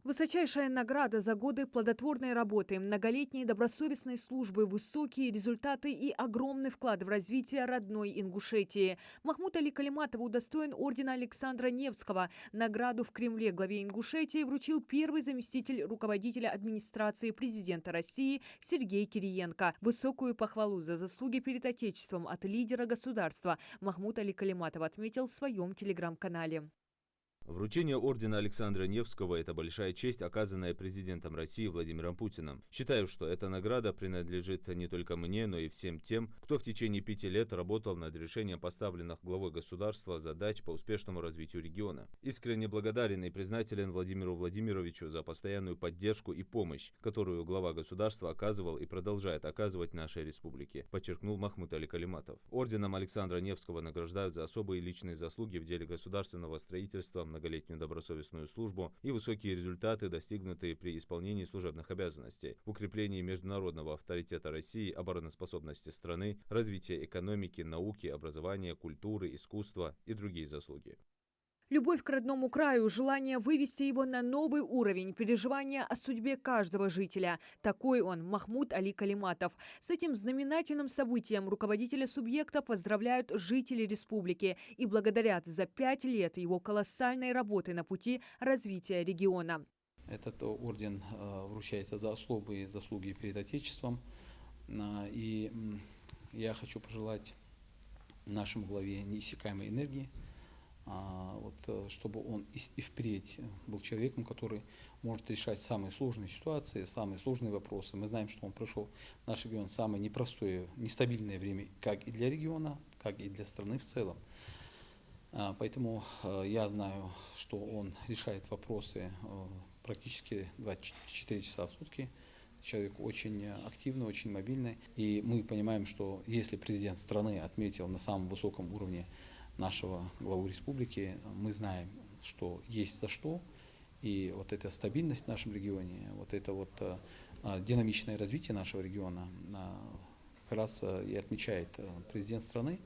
Высочайшая награда за годы плодотворной работы, многолетней добросовестной службы, высокие результаты и огромный вклад в развитие родной Ингушетии. Махмуд Али Калиматову удостоен ордена Александра Невского. Награду в Кремле главе Ингушетии вручил первый заместитель руководителя администрации президента России Сергей Кириенко. Высокую похвалу за заслуги перед Отечеством от лидера государства Махмуд Али Калиматов отметил в своем телеграм-канале. Вручение ордена Александра Невского – это большая честь, оказанная президентом России Владимиром Путиным. Считаю, что эта награда принадлежит не только мне, но и всем тем, кто в течение 5 лет работал над решением поставленных главой государства задач по успешному развитию региона. Искренне благодарен и признателен Владимиру Владимировичу за постоянную поддержку и помощь, которую глава государства оказывал и продолжает оказывать нашей республике, подчеркнул Махмуд Али Калиматов. Орденом Александра Невского награждают за особые личные заслуги в деле государственного строительства, многолетнюю добросовестную службу и высокие результаты, достигнутые при исполнении служебных обязанностей, в укреплении международного авторитета России, обороноспособности страны, развития экономики, науки, образования, культуры, искусства и другие заслуги. Любовь к родному краю, желание вывести его на новый уровень, переживания о судьбе каждого жителя. Такой он, Махмуд Али Калиматов. С этим знаменательным событием руководителя субъекта поздравляют жители республики и благодарят за 5 лет его колоссальной работы на пути развития региона. Этот орден вручается за особые заслуги перед Отечеством. И я хочу пожелать нашему главе неиссякаемой энергии, чтобы он и впредь был человеком, который может решать самые сложные ситуации, самые сложные вопросы. Мы знаем, что он прошел в наш регион самое непростое, нестабильное время, как и для региона, как и для страны в целом. Поэтому я знаю, что он решает вопросы практически 24 часа в сутки. Человек очень активный, очень мобильный. И мы понимаем, что если президент страны отметил на самом высоком уровне нашего главу республики, мы знаем, что есть за что, и вот эта стабильность в нашем регионе, вот это вот динамичное развитие нашего региона как раз и отмечает президент страны.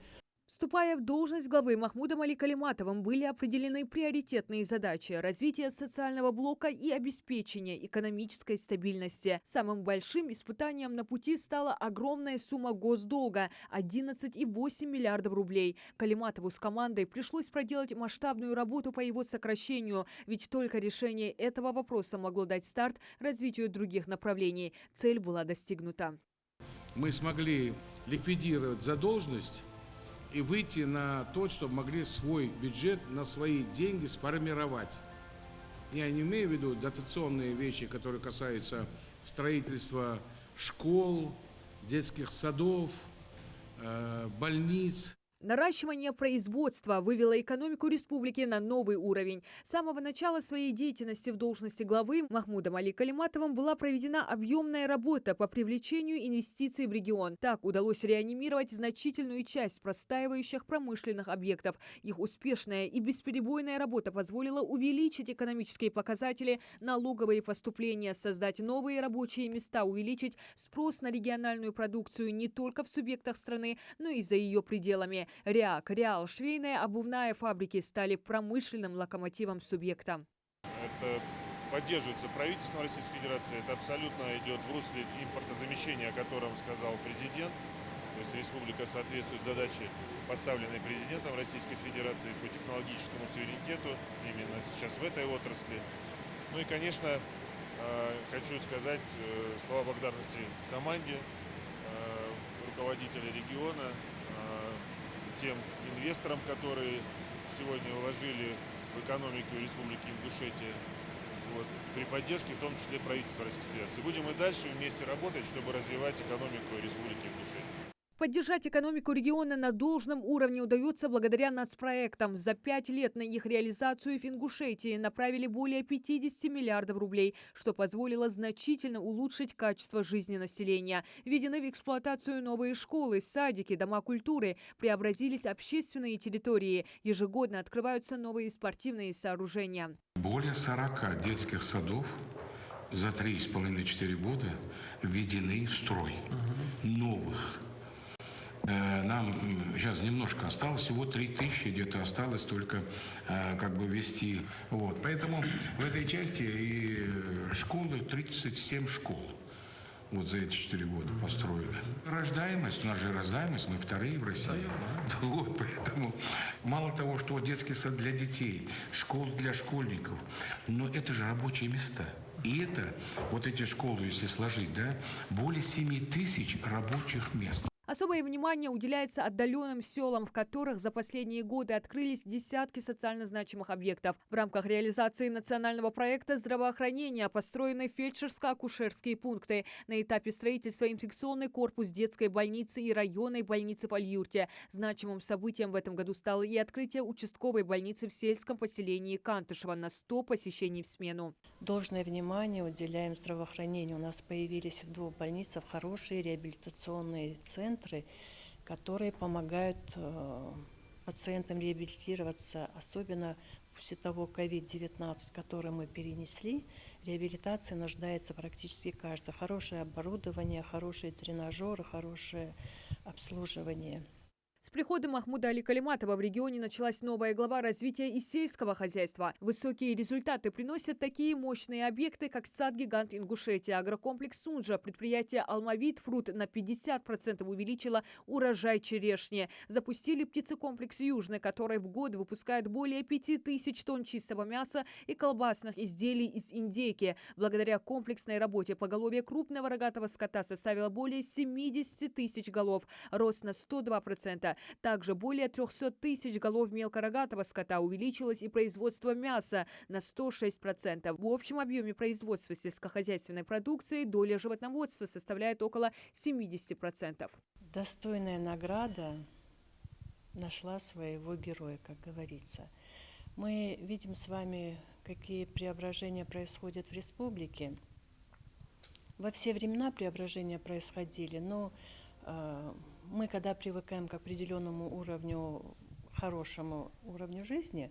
Вступая в должность главы, Махмудом Али Калиматовым были определены приоритетные задачи – развитие социального блока и обеспечение экономической стабильности. Самым большим испытанием на пути стала огромная сумма госдолга – 11,8 миллиардов рублей. Калиматову с командой пришлось проделать масштабную работу по его сокращению, ведь только решение этого вопроса могло дать старт развитию других направлений. Цель была достигнута. Мы смогли ликвидировать задолженность и выйти на то, чтобы могли свой бюджет на свои деньги сформировать. Я не имею в виду дотационные вещи, которые касаются строительства школ, детских садов, больниц. Наращивание производства вывело экономику республики на новый уровень. С самого начала своей деятельности в должности главы Махмудом Али Калиматовым была проведена объемная работа по привлечению инвестиций в регион. Так удалось реанимировать значительную часть простаивающих промышленных объектов. Их успешная и бесперебойная работа позволила увеличить экономические показатели, налоговые поступления, создать новые рабочие места, увеличить спрос на региональную продукцию не только в субъектах страны, но и за ее пределами. РИАК, РИАЛ, швейная, обувная фабрики стали промышленным локомотивом субъекта. Это поддерживается правительством Российской Федерации. Это абсолютно идет в русле импортозамещения, о котором сказал президент. То есть республика соответствует задаче, поставленной президентом Российской Федерации по технологическому суверенитету именно сейчас в этой отрасли. Ну и, конечно, хочу сказать слова благодарности команде, руководителя региона, тем инвесторам, которые сегодня вложили в экономику Республики Ингушетия, при поддержке, в том числе правительства Российской Федерации. Будем и дальше вместе работать, чтобы развивать экономику Республики Ингушетия. Поддержать экономику региона на должном уровне удается благодаря нацпроектам. За 5 лет на их реализацию в Ингушетии направили более 50 миллиардов рублей, что позволило значительно улучшить качество жизни населения. Введены в эксплуатацию новые школы, садики, дома культуры, преобразились общественные территории. Ежегодно открываются новые спортивные сооружения. Более 40 детских садов за 3,5-4 года введены в строй. Новых. Нам сейчас немножко осталось, всего 3000 где-то осталось только ввести. Поэтому в этой части и школы, 37 школ. Вот за эти 4 года построили. Рождаемость, у нас же рождаемость, мы вторые в России. Вот, поэтому мало того, что детский сад для детей, школы для школьников, но это же рабочие места. И это, вот эти школы, если сложить, да, более 7 тысяч рабочих мест. Особое внимание уделяется отдаленным селам, в которых за последние годы открылись десятки социально значимых объектов. В рамках реализации национального проекта здравоохранения построены фельдшерско-акушерские пункты. На этапе строительства инфекционный корпус детской больницы и районной больницы в Аль-Юрте. Значимым событием в этом году стало и открытие участковой больницы в сельском поселении Кантышево на 100 посещений в смену. Должное внимание уделяем здравоохранению. У нас появились в 2 больницах хорошие реабилитационные центры, которые помогают пациентам реабилитироваться, особенно после того COVID-19, который мы перенесли. Реабилитация нуждается практически каждый. Хорошее оборудование, хорошие тренажеры, хорошее обслуживание. С приходом Махмуда Али Калиматова в регионе началась новая глава развития и сельского хозяйства. Высокие результаты приносят такие мощные объекты, как сад-гигант Ингушетия, агрокомплекс Сунжа, предприятие Алмавит Фрут на 50% увеличило урожай черешни. Запустили птицекомплекс Южный, который в год выпускает более 5000 тонн чистого мяса и колбасных изделий из индейки. Благодаря комплексной работе поголовье крупного рогатого скота составило более 70 тысяч голов, рост на 102%. Также более 300 тысяч голов мелкорогатого скота увеличилось и производство мяса на 106%. В общем объеме производства сельскохозяйственной продукции доля животноводства составляет около 70%. Достойная награда нашла своего героя, как говорится. Мы видим с вами, какие преображения происходят в республике. Во все времена преображения происходили, но мы, когда привыкаем к определенному уровню, хорошему уровню жизни,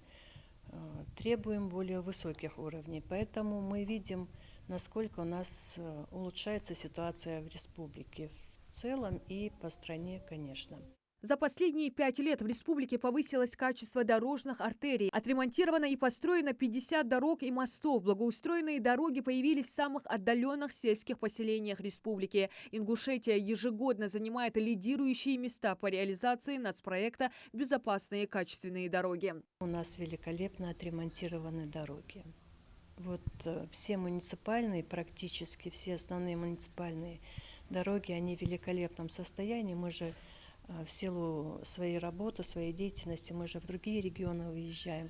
требуем более высоких уровней. Поэтому мы видим, насколько у нас улучшается ситуация в республике в целом и по стране, конечно. За последние 5 лет в республике повысилось качество дорожных артерий. Отремонтировано и построено 50 дорог и мостов. Благоустроенные дороги появились в самых отдаленных сельских поселениях республики. Ингушетия ежегодно занимает лидирующие места по реализации нацпроекта «Безопасные и качественные дороги». У нас великолепно отремонтированы дороги. Вот все муниципальные, практически все основные муниципальные дороги, они в великолепном состоянии. Мы же в силу своей работы, своей деятельности, мы же в другие регионы выезжаем.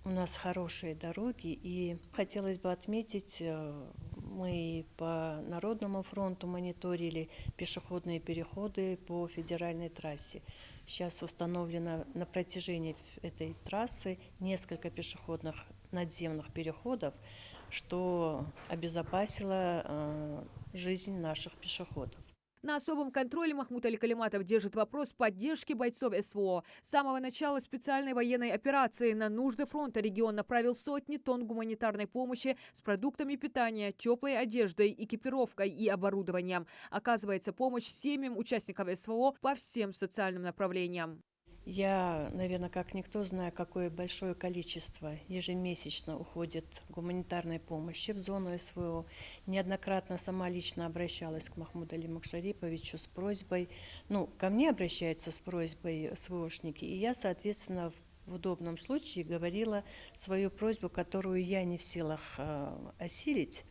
У нас хорошие дороги, и хотелось бы отметить, мы по Народному фронту мониторили пешеходные переходы по федеральной трассе. Сейчас установлено на протяжении этой трассы несколько пешеходных надземных переходов, что обезопасило жизнь наших пешеходов. На особом контроле Махмуд Али Калиматов держит вопрос поддержки бойцов СВО. С самого начала специальной военной операции на нужды фронта регион направил сотни тонн гуманитарной помощи с продуктами питания, теплой одеждой, экипировкой и оборудованием. Оказывается помощь семьям участников СВО по всем социальным направлениям. Я, наверное, как никто знаю, какое большое количество ежемесячно уходит гуманитарной помощи в зону СВО. Неоднократно сама лично обращалась к Махмуду Али Макшариповичу с просьбой, ко мне обращаются с просьбой СВОшники, и я, соответственно, в удобном случае говорила свою просьбу, которую я не в силах осилить,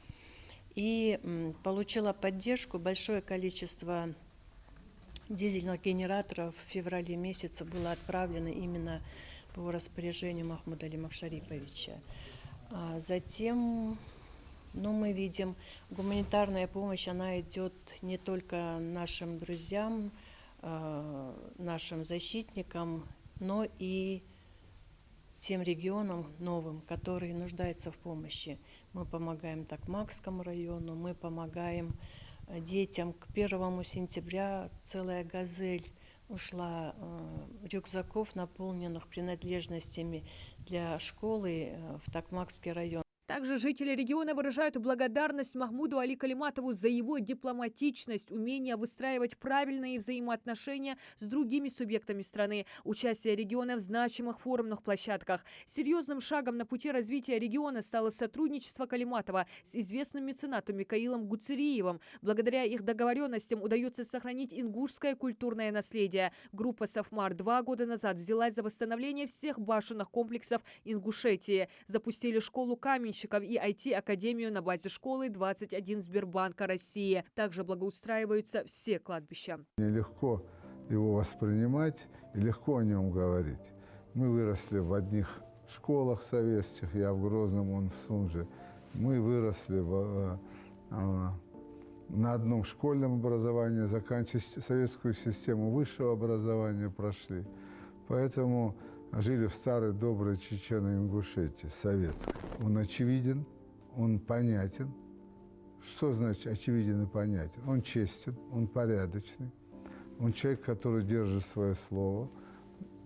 и получила поддержку. Большое количество дизельных генераторов в феврале месяце было отправлено именно по распоряжению Махмуда Али Макшариповича. Затем, мы видим, гуманитарная помощь, она идет не только нашим друзьям, нашим защитникам, но и тем регионам новым, которые нуждаются в помощи. Мы помогаем Токмакскому району, мы помогаем детям. К 1 сентября целая газель ушла рюкзаков, наполненных принадлежностями для школы в Токмакский район. Также жители региона выражают благодарность Махмуду Али Калиматову за его дипломатичность, умение выстраивать правильные взаимоотношения с другими субъектами страны, участие региона в значимых форумных площадках. Серьезным шагом на пути развития региона стало сотрудничество Калиматова с известным меценатом Микаилом Гуцериевым. Благодаря их договоренностям удается сохранить ингушское культурное наследие. Группа «Сафмар» 2 года назад взялась за восстановление всех башенных комплексов Ингушетии. Запустили школу каменщиков и IT-академию на базе школы 21 Сбербанка России. Также благоустраиваются все кладбища. Нелегко его воспринимать и легко о нем говорить. Мы выросли в одних школах советских, я в Грозном, он в Сунже. Мы выросли на одном школьном образовании, заканчивая советскую систему высшего образования прошли. Поэтому жили в старой доброй Чечено-Ингушетии, советской. Он очевиден, он понятен. Что значит очевиден и понятен? Он честен, он порядочный, он человек, который держит свое слово,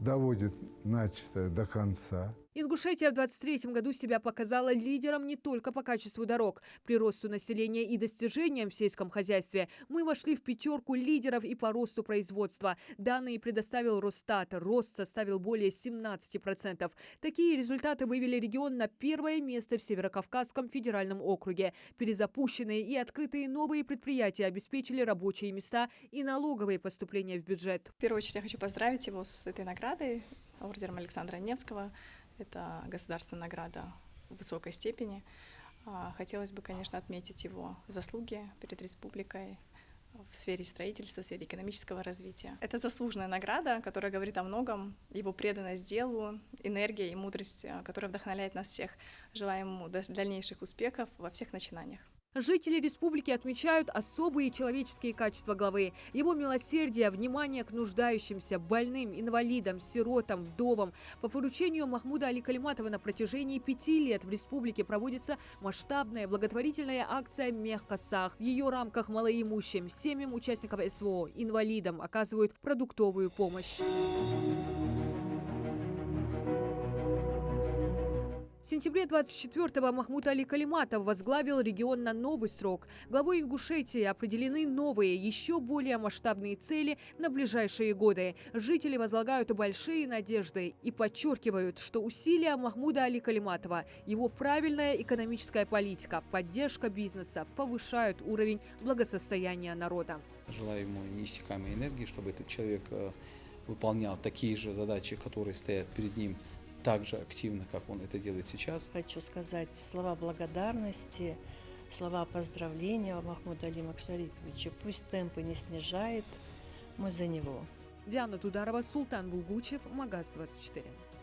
доводит начатое до конца. Ингушетия в 2023 году себя показала лидером не только по качеству дорог, приросту населения и достижениям в сельском хозяйстве. Мы вошли в 5 лидеров и по росту производства. Данные предоставил Росстат. Рост составил более 17%. Такие результаты вывели регион на 1-е место в Северокавказском федеральном округе. Перезапущенные и открытые новые предприятия обеспечили рабочие места и налоговые поступления в бюджет. В первую очередь я хочу поздравить его с этой наградой, орденом Александра Невского. Это государственная награда высокой степени. Хотелось бы, конечно, отметить его заслуги перед республикой в сфере строительства, в сфере экономического развития. Это заслуженная награда, которая говорит о многом, его преданность делу, энергия и мудрость, которая вдохновляет нас всех. Желаем ему дальнейших успехов во всех начинаниях. Жители республики отмечают особые человеческие качества главы. Его милосердие, внимание к нуждающимся, больным, инвалидам, сиротам, вдовам. По поручению Махмуда Али Калиматова на протяжении 5 лет в республике проводится масштабная благотворительная акция «Мех-Касах». В ее рамках малоимущим, семьям участников СВО, инвалидам оказывают продуктовую помощь. В сентябре 24-го Махмуд Али Калиматов возглавил регион на новый срок. Главой Ингушетии определены новые, еще более масштабные цели на ближайшие годы. Жители возлагают большие надежды и подчеркивают, что усилия Махмуда Али Калиматова, его правильная экономическая политика, поддержка бизнеса повышают уровень благосостояния народа. Желаю ему неиссякаемой энергии, чтобы этот человек выполнял такие же задачи, которые стоят перед ним, так же активно, как он это делает сейчас. Хочу сказать слова благодарности, слова поздравления Махмуду Али Макшариповичу. Пусть темпы не снижает, мы за него. Диана Тударова, Султан Булгучев, Магаз 24.